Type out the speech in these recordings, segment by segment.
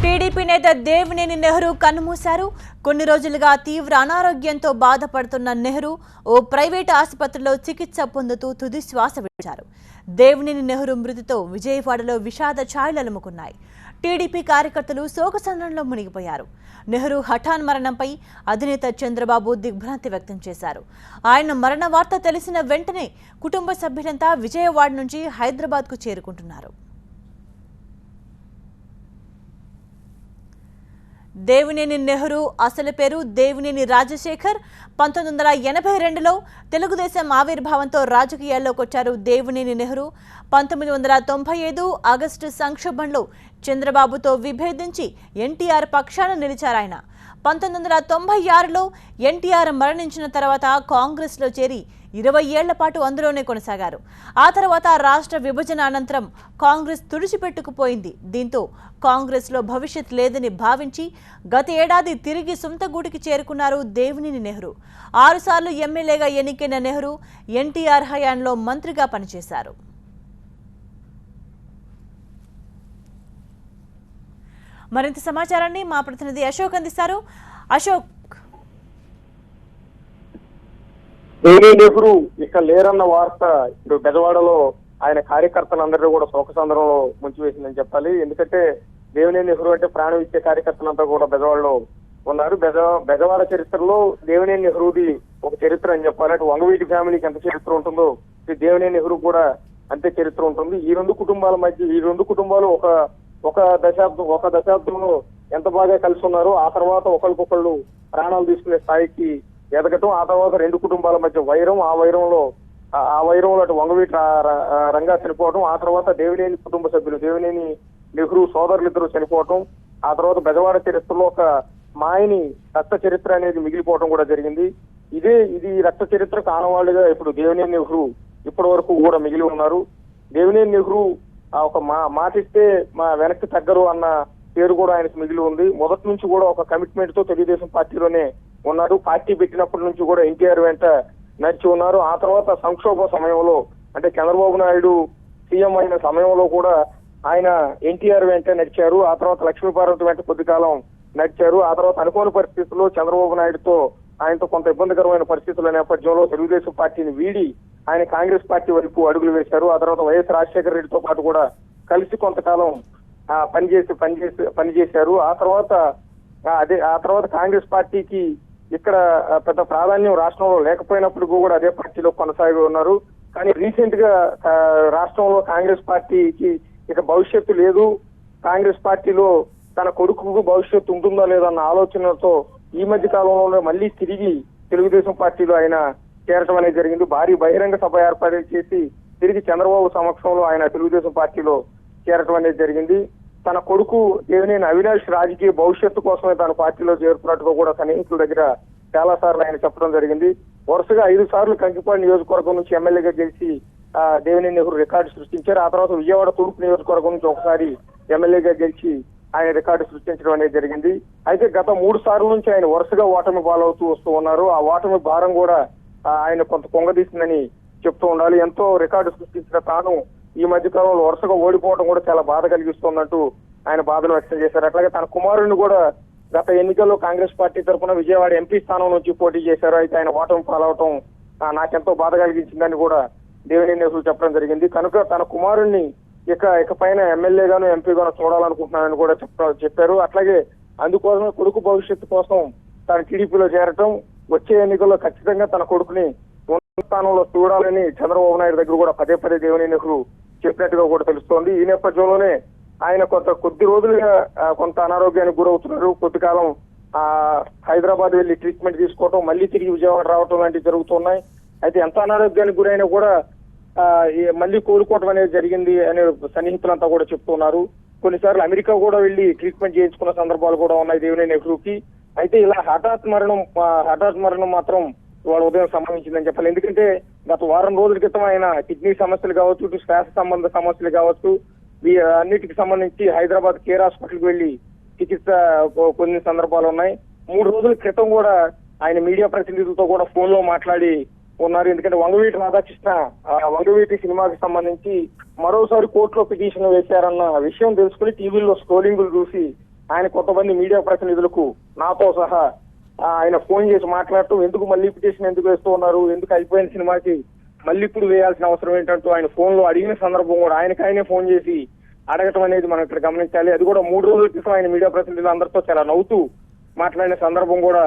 TDP నేత దేవినేని నెహ్రూ కన్నుమూశారు. కొన్ని రోజులుగా తీవ్ర అనారోగ్యంతో బాధపడుతున్న నెహ్రూ ఓ ప్రైవేటు ఆసుపత్రిలో చికిత్స పొందుతూ తుది శ్వాస విడిచారు. దేవినేని నెహ్రూ మృతితో విజయవాడలో విషాద ఛాయలు అలుముకున్నాయి. టీడీపీ కార్యకర్తలు శోకసంద్రంలో మునిగిపోయారు. నెహ్రూ హఠాన్ మరణంపై అధినేత చంద్రబాబు దిగ్భ్రాంతి వ్యక్తం చేశారు. ఆయన మరణ వార్త తెలిసిన వెంటనే కుటుంబ సభ్యులంతా విజయవాడ నుంచి హైదరాబాద్కు చేరుకుంటున్నారు. దేవినేని నెహ్రూ అసలు పేరు దేవినేని రాజశేఖర్. 1982లో తెలుగుదేశం ఆవిర్భావంతో రాజకీయాల్లోకి వచ్చారు దేవినేని నెహ్రూ. 1995 ఆగస్టు సంక్షోభంలో చంద్రబాబుతో విభేదించి ఎన్టీఆర్ పక్షాన నిలిచారాయన. 1996లో ఎన్టీఆర్ మరణించిన తర్వాత కాంగ్రెస్లో చేరి 20 ఏళ్ల పాటు అందులోనే కొనసాగారు. ఆ తర్వాత రాష్ట్ర విభజన అనంతరం కాంగ్రెస్ తుడిచిపెట్టుకుపోయింది. దీంతో కాంగ్రెస్లో భవిష్యత్ లేదని భావించి గత ఏడాది తిరిగి సొంత గూటికి చేరుకున్నారు దేవినేని నెహ్రూ. 6 సార్లు ఎమ్మెల్యేగా ఎన్నికైన నెహ్రూ ఎన్టీఆర్ హయాంలో మంత్రిగా పనిచేశారు. మరింత సమాచారాన్ని మా ప్రతినిధి అశోక్ అందిస్తారు. అశోక్, దేవినేని నెహ్రూ ఇక లేరన్న వార్త ఇప్పుడు బెజవాడలో ఆయన కార్యకర్తలందరూ కూడా శోకసంద్రంలో ముంచివేసిందని చెప్పాలి. ఎందుకంటే దేవినేని నెహ్రూ అంటే ప్రాణం ఇచ్చే కార్యకర్తలంతా కూడా బెజవాడలో ఉన్నారు. బెజవాడ చరిత్రలో దేవినేని నెహ్రూది ఒక చరిత్ర అని చెప్పాలి. అటు వంగవీటి ఫ్యామిలీకి ఎంత చరిత్ర ఉంటుందో దేవినేని నెహ్రూ కూడా అంతే చరిత్ర ఉంటుంది. ఈ రెండు కుటుంబాల మధ్య ఈ రెండు కుటుంబాలు ఒక దశాబ్దంలో ఎంత బాగా కలిసి ఉన్నారో ఆ తర్వాత ఒకరికొకళ్ళు ప్రాణాలు తీసుకునే స్థాయికి ఎదగటం, ఆ తర్వాత రెండు కుటుంబాల మధ్య వైరం, ఆ వైరంలో అటు వంగవీటి రంగా చనిపోవటం, ఆ తర్వాత దేవినేని కుటుంబ సభ్యులు దేవినేని నెహ్రూ సోదరులిద్దరూ చనిపోవటం, ఆ తర్వాత బెజవాడ చరిత్రలో ఒక మాయని రక్త చరిత్ర అనేది మిగిలిపోవడం కూడా జరిగింది. ఇది రక్త చరిత్రకు ఆనవాళ్లుగా ఇప్పుడు దేవినేని నెహ్రూ ఇప్పటి వరకు కూడా మిగిలి ఉన్నారు. దేవినేని నెహ్రూ ఒక మాటిస్తే మా వెనక్కి తగ్గరు అన్న పేరు కూడా ఆయనకు మిగిలి ఉంది. మొదటి నుంచి కూడా ఒక కమిట్మెంట్ తో తెలుగుదేశం పార్టీలోనే ఉన్నారు. పార్టీ పెట్టినప్పటి నుంచి కూడా ఎన్టీఆర్ వెంట నడిచి ఉన్నారు. ఆ తర్వాత సంక్షోభ సమయంలో అంటే చంద్రబాబు నాయుడు సీఎం అయిన సమయంలో కూడా ఆయన ఎన్టీఆర్ వెంట నడిచారు. ఆ తర్వాత లక్ష్మీపార్వతి వెంట కొద్ది కాలం నడిచారు. ఆ తర్వాత అనుకోని పరిస్థితుల్లో చంద్రబాబు నాయుడుతో ఆయనతో కొంత ఇబ్బందికరమైన పరిస్థితుల నేపథ్యంలో తెలుగుదేశం పార్టీని వీడి ఆయన కాంగ్రెస్ పార్టీ వైపు అడుగులు వేశారు. ఆ తర్వాత వైఎస్ రాజశేఖర రెడ్డితో పాటు కూడా కలిసి కొంతకాలం పనిచేశారు. ఆ తర్వాత కాంగ్రెస్ పార్టీకి ఇక్కడ పెద్ద ప్రాధాన్యం రాష్ట్రంలో లేకపోయినప్పటికీ కూడా అదే పార్టీలో కొనసాగి ఉన్నారు. కానీ రీసెంట్ గా రాష్ట్రంలో కాంగ్రెస్ పార్టీకి ఇక భవిష్యత్తు లేదు, కాంగ్రెస్ పార్టీలో తన కొడుకు భవిష్యత్తు ఉంటుందా లేదన్న ఆలోచనతో ఈ మధ్య కాలంలో మళ్ళీ తిరిగి తెలుగుదేశం పార్టీలో ఆయన చేరటం అనేది జరిగింది. భారీ బహిరంగ సభ ఏర్పాటు చేసి తిరిగి చంద్రబాబు సమక్షంలో ఆయన తెలుగుదేశం పార్టీలో చేరటం అనేది జరిగింది. తన కొడుకు దేవినేని అవినాష్ రాజకీయ భవిష్యత్తు కోసమే తన పార్టీలో చేరుతున్నట్టుగా కూడా సన్నిహితుల దగ్గర చాలా సార్లు ఆయన చెప్పడం జరిగింది. వరుసగా 5 సార్లు కంకిపాడు నియోజకవర్గం నుంచి ఎమ్మెల్యేగా గెలిచి దేవినేని నెహ్రూ రికార్డు సృష్టించారు. ఆ తర్వాత విజయవాడ తూర్పు నియోజకవర్గం నుంచి ఒకసారి ఎమ్మెల్యేగా గెలిచి ఆయన రికార్డు సృష్టించడం అనేది జరిగింది. అయితే గత 3 సార్ల నుంచి ఆయన వరుసగా ఓటమి పాలవుతూ వస్తూ ఉన్నారు. ఆ ఓటమి భారం కూడా ఆయన కొంత పొంగదీసిందని చెప్తూ ఉండాలి. ఎంతో రికార్డు సృష్టించిన తాను ఈ మధ్య కాలంలో వరుసగా ఓడిపోవడం కూడా చాలా బాధ కలిగిస్తోందంటూ ఆయన బాధను వ్యక్తం చేశారు. అట్లాగే తన కుమారుడిని కూడా గత ఎన్నికల్లో కాంగ్రెస్ పార్టీ తరఫున విజయవాడ ఎంపీ స్థానం నుంచి పోటీ చేశారు. అయితే ఆయన ఓటమి పాలవటం నాకెంతో బాధ కలిగించిందని కూడా దేవినేని నెహ్రూ చెప్పడం జరిగింది. కనుక తన కుమారుడిని ఇకపైన ఎమ్మెల్యేగాను ఎంపీగాను చూడాలనుకుంటున్నానని కూడా చెప్పారు. అట్లాగే అందుకోసమే కొడుకు భవిష్యత్తు కోసం తన టీడీపీలో చేరటం, వచ్చే ఎన్నికల్లో ఖచ్చితంగా తన కొడుకుని స్థానంలో చూడాలని చంద్రబాబు నాయుడు దగ్గర కూడా పదే దేవినేని నెహ్రూ చెప్పినట్టుగా కూడా తెలుస్తోంది. ఈ నేపథ్యంలోనే ఆయన కొద్ది రోజులుగా కొంత అనారోగ్యానికి గురవుతున్నారు. కొద్ది కాలం హైదరాబాద్ వెళ్లి ట్రీట్మెంట్ తీసుకోవటం, మళ్ళీ తిరిగి విజయవాడ రావటం లాంటివి జరుగుతున్నాయి. అయితే ఎంత అనారోగ్యానికి గురైనా కూడా మళ్ళీ కోలుకోవటం అనేది జరిగింది అనే సన్నిహితులంతా కూడా చెప్తున్నారు. కొన్నిసార్లు అమెరికా కూడా వెళ్లి ట్రీట్మెంట్ చేయించుకున్న సందర్భాలు కూడా ఉన్నాయి దేవినేని నెహ్రూకి. అయితే ఇలా హఠాత్ మరణం మాత్రం వాళ్ళ ఉదయం సంభవించిందని చెప్పాలి. ఎందుకంటే గత వారం రోజుల క్రితం ఆయన కిడ్నీ సమస్యలు కావచ్చు, ఇటు శ్వాస సంబంధ సమస్యలు కావచ్చు, అన్నిటికి సంబంధించి హైదరాబాద్ కేర్ హాస్పిటల్కి వెళ్లి చికిత్స కొన్ని సందర్భాలు ఉన్నాయి. 3 రోజుల క్రితం కూడా ఆయన మీడియా ప్రతినిధులతో కూడా ఫోన్ లో మాట్లాడి ఉన్నారు. ఎందుకంటే వంగవీటి రాధాకృష్ణ వంగవీటి సినిమాకి సంబంధించి మరోసారి కోర్టులో పిటిషన్ వేశారన్న విషయం తెలుసుకుని టీవీలో స్క్రోలింగ్ చూసి ఆయన కొంతమంది మీడియా ప్రతినిధులకు నాతో సహా ఆయన ఫోన్ చేసి మాట్లాడుతూ ఎందుకు మళ్ళీ పిటిషన్ ఎందుకు వేస్తూ ఉన్నారు, ఎందుకు అయిపోయిన సినిమాకి మళ్ళీ ఇప్పుడు వేయాల్సిన అవసరం ఏంటంటూ ఆయన ఫోన్ లో అడిగిన సందర్భం కూడా ఆయనకైనా ఫోన్ చేసి అడగటం అనేది మనం ఇక్కడ గమనించాలి. అది కూడా 3 రోజుల క్రితం ఆయన మీడియా ప్రతినిధులు అందరితో చాలా నవ్వుతూ మాట్లాడిన సందర్భం కూడా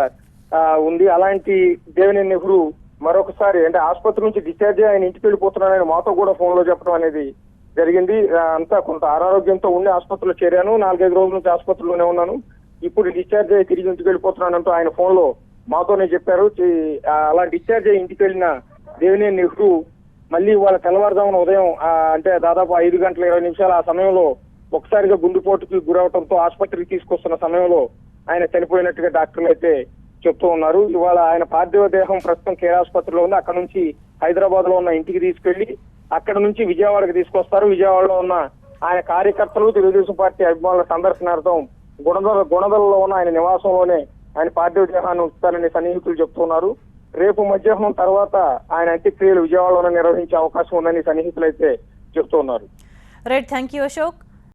ఉంది. అలాంటి దేవినేని నెహ్రూ మరొకసారి అంటే ఆసుపత్రి నుంచి డిశ్చార్జ్ అయ్యి ఆయన ఇంటికి వెళ్ళిపోతున్నానని మాతో కూడా ఫోన్ లో చెప్పడం అనేది జరిగింది. అంతా కొంత అనారోగ్యంతో ఉండి ఆసుపత్రిలో చేరాను, 4-5 రోజుల నుంచి ఆసుపత్రిలోనే ఉన్నాను, ఇప్పుడు డిశ్చార్జ్ అయ్యి తిరిగి ఇంటికి వెళ్ళిపోతున్నానంటూ ఆయన ఫోన్ లో మాతోనే చెప్పారు. అలా డిశ్చార్జ్ అయ్యి ఇంటికి వెళ్ళిన దేవినేని నెహ్రూ మళ్ళీ వాళ్ళ తెల్లవారుజామున ఉదయం అంటే దాదాపు 5:20 ఆ సమయంలో ఒకసారిగా గుండెపోటుకి గురవడంతో ఆసుపత్రికి తీసుకొస్తున్న సమయంలో ఆయన చనిపోయినట్టుగా డాక్టర్లు అయితే చెప్తూ ఉన్నారు. ఇవాళ ఆయన పార్థివ దేహం ప్రస్తుతం కేర్ ఆసుపత్రిలో ఉంది. అక్కడ నుంచి హైదరాబాద్ లో ఉన్న ఇంటికి తీసుకెళ్లి అక్కడ నుంచి విజయవాడకి తీసుకొస్తారు. విజయవాడలో ఉన్న ఆయన కార్యకర్తలు, తెలుగుదేశం పార్టీ అభిమానుల సందర్శనార్థం గుణదలలో ఉన్న ఆయన నివాసంలోనే ఆయన పార్థివ దేహాన్ని ఉంచుతారని సన్నిహితులు చెప్తున్నారు. రేపు మధ్యాహ్నం తర్వాత ఆయన అంత్యక్రియలు విజయవాడలోనే నిర్వహించే అవకాశం ఉందని సన్నిహితులు అయితే చెప్తున్నారు. Right, thank you Ashok.